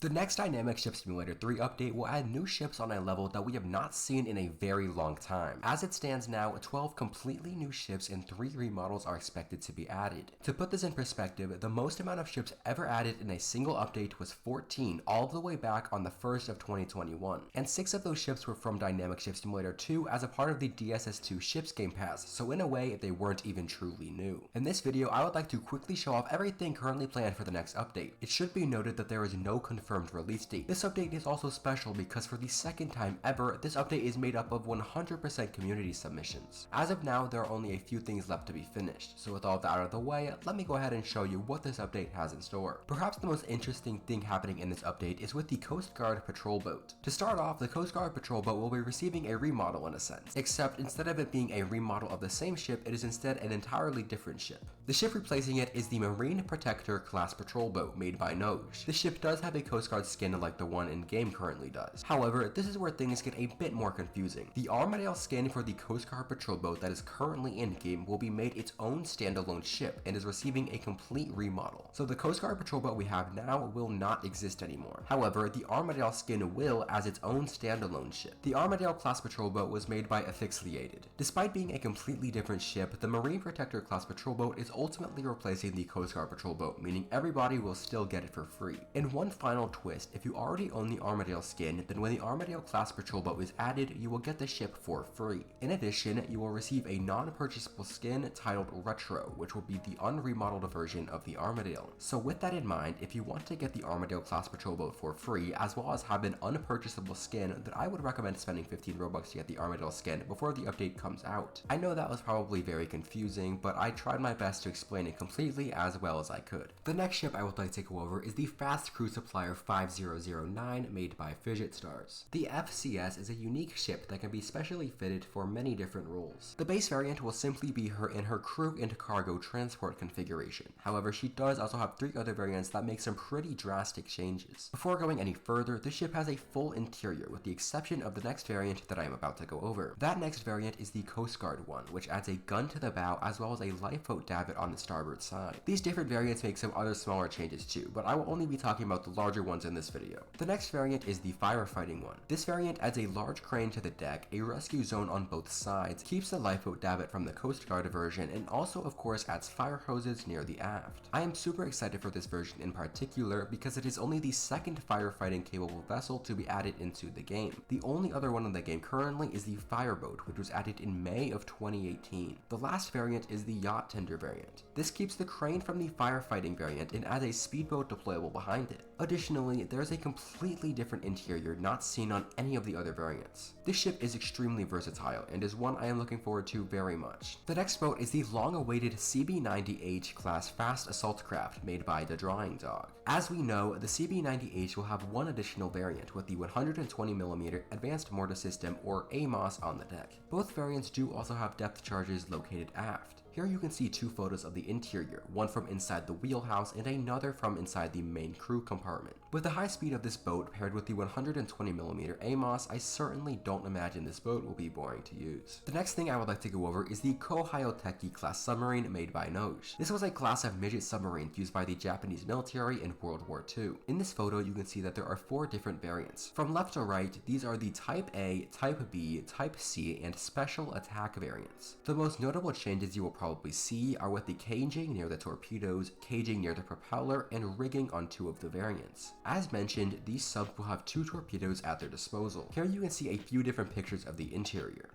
The next Dynamic Ship Simulator 3 update will add new ships on a level that we have not seen in a very long time. As it stands now, 12 completely new ships and 3 remodels are expected to be added. To put this in perspective, the most amount of ships ever added in a single update was 14 all the way back on the 1st of 2021, and 6 of those ships were from Dynamic Ship Simulator 2 as a part of the DSS2 Ships Game Pass, so in a way they weren't even truly new. In this video, I would like to quickly show off everything currently planned for the next update. It should be noted that there is no confirmed release date. This update is also special because for the second time ever, this update is made up of 100% community submissions. As of now, there are only a few things left to be finished, so with all that out of the way, let me go ahead and show you what this update has in store. Perhaps the most interesting thing happening in this update is with the Coast Guard patrol boat. To start off, the Coast Guard patrol boat will be receiving a remodel in a sense, except instead of it being a remodel of the same ship, it is instead an entirely different ship. The ship replacing it is the Marine Protector-class patrol boat made by Noj. The ship does have a Coast Guard skin like the one in-game currently does. However, this is where things get a bit more confusing. The Armidale skin for the Coast Guard patrol boat that is currently in-game will be made its own standalone ship and is receiving a complete remodel. So the Coast Guard patrol boat we have now will not exist anymore. However, the Armidale skin will as its own standalone ship. The Armidale-class patrol boat was made by Asphyxiated. Despite being a completely different ship, the Marine Protector-class patrol boat is ultimately replacing the Coast Guard patrol boat, meaning everybody will still get it for free. In one final twist, if you already own the Armidale skin, then when the Armidale-class patrol boat is added, you will get the ship for free. In addition, you will receive a non-purchasable skin titled Retro, which will be the unremodeled version of the Armidale. So with that in mind, if you want to get the Armidale-class patrol boat for free, as well as have an unpurchasable skin, then I would recommend spending 15 Robux to get the Armidale skin before the update comes out. I know that was probably very confusing, but I tried my best to explain it completely as well as I could. The next ship I would like to go over is the Fast Crew Supplier 5009 made by Fidget Stars. The FCS is a unique ship that can be specially fitted for many different roles. The base variant will simply be her in her crew and cargo transport configuration. However, she does also have 3 other variants that make some pretty drastic changes. Before going any further, the ship has a full interior with the exception of the next variant that I am about to go over. That next variant is the Coast Guard one, which adds a gun to the bow as well as a lifeboat davit on the starboard side. These different variants make some other smaller changes too, but I will only be talking about the larger ones in this video. The next variant is the firefighting one. This variant adds a large crane to the deck, a rescue zone on both sides, keeps the lifeboat davit from the Coast Guard version, and also of course adds fire hoses near the aft. I am super excited for this version in particular because it is only the second firefighting capable vessel to be added into the game. The only other one in the game currently is the fireboat, which was added in May of 2018. The last variant is the yacht tender variant. This keeps the crane from the firefighting variant and adds a speedboat deployable behind it. Additionally, there is a completely different interior not seen on any of the other variants. This ship is extremely versatile and is one I am looking forward to very much. The next boat is the long-awaited CB-90H-class fast assault craft made by The Drawing Dog. As we know, the CB-90H will have one additional variant with the 120mm Advanced Mortar System or AMOS on the deck. Both variants do also have depth charges located aft. Here you can see 2 photos of the interior, one from inside the wheelhouse and another from inside the main crew compartment. With the high speed of this boat paired with the 120mm AMOS, I certainly don't imagine this boat will be boring to use. The next thing I would like to go over is the Ko-Hyoteki-class submarine made by Noj. This was a class of midget submarines used by the Japanese military in World War II. In this photo, you can see that there are 4 different variants. From left to right, these are the Type A, Type B, Type C, and Special Attack variants. The most notable changes you will probably see are with the caging near the torpedoes, caging near the propeller, and rigging on 2 of the variants. As mentioned, these subs will have 2 torpedoes at their disposal. Here you can see a few different pictures of the interior.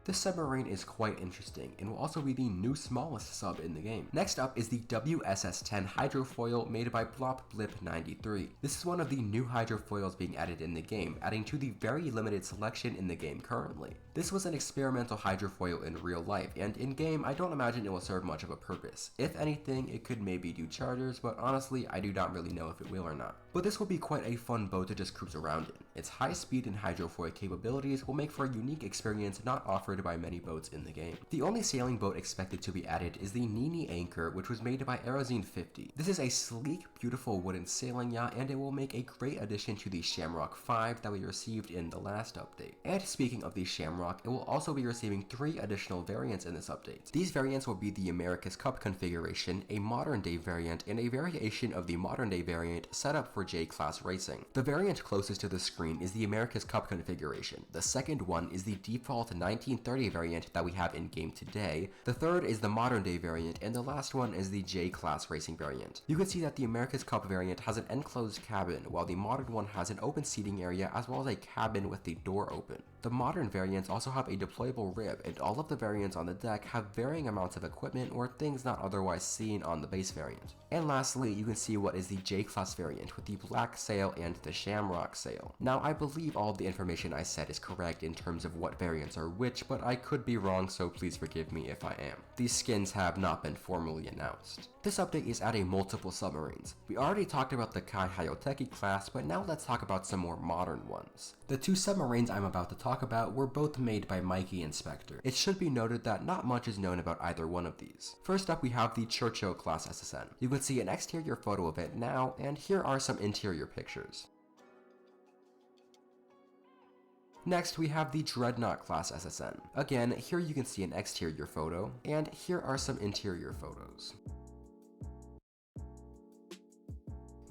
This submarine is quite interesting and will also be the new smallest sub in the game. Next up is the WSS-10 hydrofoil made by BlopBlip93. This is one of the new hydrofoils being added in the game, adding to the very limited selection in the game currently. This was an experimental hydrofoil in real life, and in game I don't imagine it will serve much of a purpose. If anything, it could maybe do charters, but honestly I do not really know if it will or not. But this will be quite a fun boat to just cruise around in. Its high speed and hydrofoil capabilities will make for a unique experience not offered by many boats in the game. The only sailing boat expected to be added is the Nini Anker, which was made by Aerozine 50. This is a sleek, beautiful wooden sailing yacht, and it will make a great addition to the Shamrock V that we received in the last update. And speaking of the Shamrock Shamrock, it will also be receiving 3 additional variants in this update. These variants will be the America's Cup configuration, a modern day variant, and a variation of the modern day variant set up for J-class racing. The variant closest to the screen is the America's Cup configuration. The second one is the default 1930 variant that we have in game today. The third is the modern day variant, and the last one is the J-class racing variant. You can see that the America's Cup variant has an enclosed cabin, while the modern one has an open seating area as well as a cabin with the door open. The modern variants also have a deployable rib, and all of the variants on the deck have varying amounts of equipment or things not otherwise seen on the base variant. And lastly, you can see what is the J-class variant with the black sail and the Shamrock sail. Now, I believe all of the information I said is correct in terms of what variants are which, but I could be wrong, so please forgive me if I am. These skins have not been formally announced. This update is adding multiple submarines. We already talked about the Ko-Hyoteki-class, but now let's talk about some more modern ones. The 2 submarines I'm about to talk about were both made by Mikey Inspector. It should be noted that not much is known about either one of these. First up, we have the Churchill-class SSN. You can see an exterior photo of it now, and here are some interior pictures. Next, we have the Dreadnought-class SSN. Again, here you can see an exterior photo, and here are some interior photos.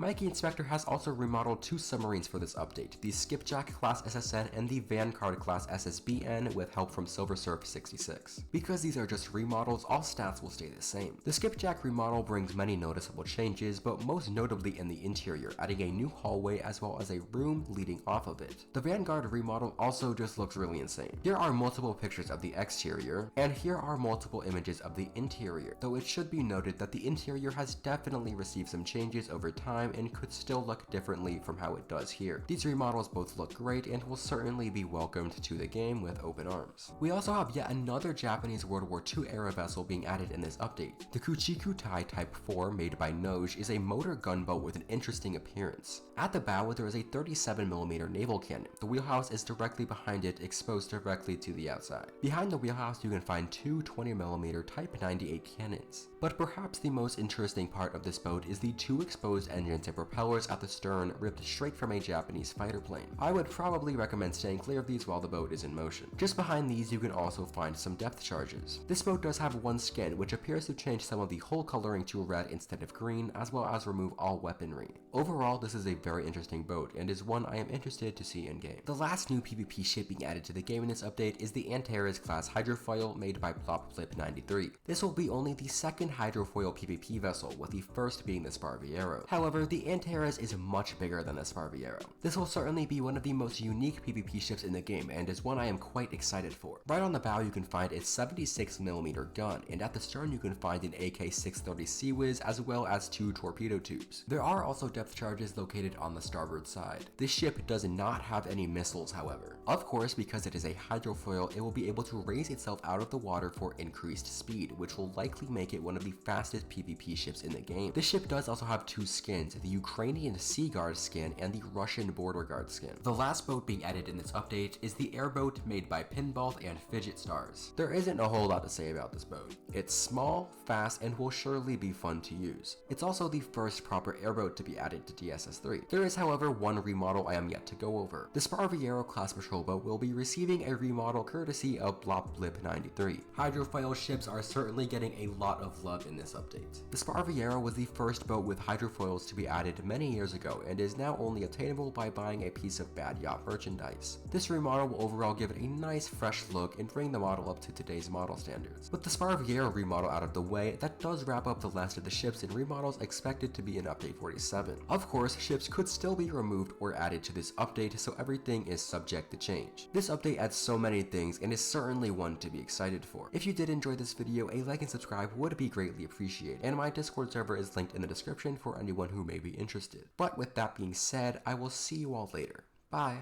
Mikey Inspector has also remodeled 2 submarines for this update, the Skipjack-class SSN and the Vanguard-class SSBN with help from Silver Surf 66. Because these are just remodels, all stats will stay the same. The Skipjack remodel brings many noticeable changes, but most notably in the interior, adding a new hallway as well as a room leading off of it. The Vanguard remodel also just looks really insane. Here are multiple pictures of the exterior, and here are multiple images of the interior, though it should be noted that the interior has definitely received some changes over time and could still look differently from how it does here. These remodels both look great and will certainly be welcomed to the game with open arms. We also have yet another Japanese World War II era vessel being added in this update. The Kuchiku-Tei Type 4 made by Noj is a motor gunboat with an interesting appearance. At the bow there is a 37mm naval cannon. The wheelhouse is directly behind it, exposed directly to the outside. Behind the wheelhouse you can find 2 20mm Type 98 cannons. But perhaps the most interesting part of this boat is the 2 exposed engines and propellers at the stern ripped straight from a Japanese fighter plane. I would probably recommend staying clear of these while the boat is in motion. Just behind these you can also find some depth charges. This boat does have one skin which appears to change some of the hull coloring to red instead of green, as well as remove all weaponry. Overall, this is a very interesting boat and is one I am interested to see in game. The last new PvP ship being added to the game in this update is the Antares-class hydrofoil made by Plop-Flip93. This will be only the second hydrofoil PvP vessel, with the first being the Sparviero. However, the Antares is much bigger than the Sparviero. This will certainly be one of the most unique PvP ships in the game and is one I am quite excited for. Right on the bow you can find its 76mm gun, and at the stern you can find an AK-630 Sea-Wiz as well as 2 torpedo tubes. There are also depth charges located on the starboard side. This ship does not have any missiles, however. Of course, because it is a hydrofoil, it will be able to raise itself out of the water for increased speed, which will likely make it one of the fastest PvP ships in the game. This ship does also have 2 skins, the Ukrainian Sea Guard skin and the Russian Border Guard skin. The last boat being added in this update is the Airboat made by Pinball and Fidget Stars. There isn't a whole lot to say about this boat. It's small, fast, and will surely be fun to use. It's also the first proper airboat to be added to DSS3. There is, however, one remodel I am yet to go over. The Sparviero-class patrol boat will be receiving a remodel courtesy of Blop-Blip93. Hydrofoil ships are certainly getting a lot of love in this update. The Sparviero was the first boat with hydrofoils to be added many years ago and is now only attainable by buying a piece of bad yacht merchandise. This remodel will overall give it a nice fresh look and bring the model up to today's model standards. With the Sparviero remodel out of the way, that does wrap up the last of the ships and remodels expected to be in update 47. Of course, ships could still be removed or added to this update, so everything is subject to change. This update adds so many things and is certainly one to be excited for. If you did enjoy this video, a like and subscribe would be greatly appreciated, and my Discord server is linked in the description for anyone who may be interested. But with that being said, I will see you all later. Bye!